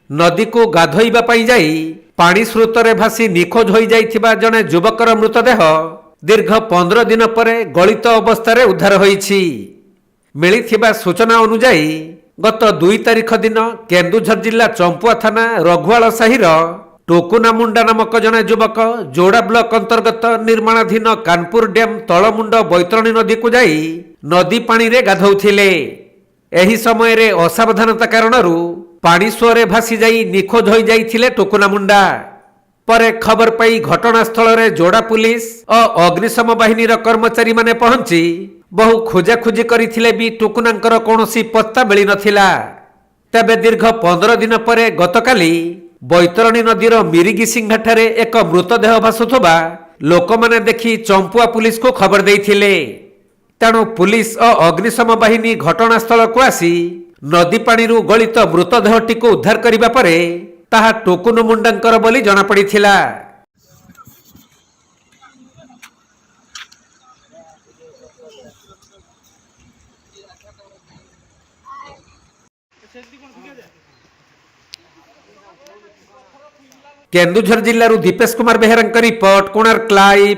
नदी को गाधोइबा पई जाई पानी स्रोतरे भासी निखोज होई जाइथिबा जने युवकर मृतदेह दीर्घ 15 दिन पर गलित अवस्था उद्धार होईछि। मिलिथिबा सूचना अनुसार गत 2 तारिख दिन केन्दुझर जिला चंपुआ थाना रघुआल साहिर टोकुना मुंडा नामक जने युवक जोड़ा ब्लॉक अंतर्गत निर्माणाधीन कानपुर डैम तलमुंड बैतरणी नदी को जाई नदी पानी रे गाधौथिले। एही समय रे असावधानता कारणरू पानी सुअरे भासी जाई निखोज होई जाइथिले टोकुना मुंडा। परे खबर पाई घटनास्थल रे जोड़ा पुलिस और अग्निशम बाहिनी कर्मचारी माने पहुंची बहु खोजाखोजी करथिले भी टोकुनांकर कोनोसी पत्ता मिली नथिला। तबे दीर्घ 15 दिन पर गतकाली बैतरणी नदीर मिरिगिसिंघा ठारे एक मृतदेह भासुथबा लोकमाने देखि चंपुआ पुलिस को खबर देइथिले। तेणु पुलिस और अग्निशम बाहिनी घटनास्थल को आसी नदी पानी गलित मृतदेहटी को उद्धार करिबा परे ताहा टोकुन मुंडांकर बोली जଣା पड़िथिला। केन्दुझर जिल्लारू दीपेश कुमार बेहेरांक रिपोर्ट कोणार्क लाइव।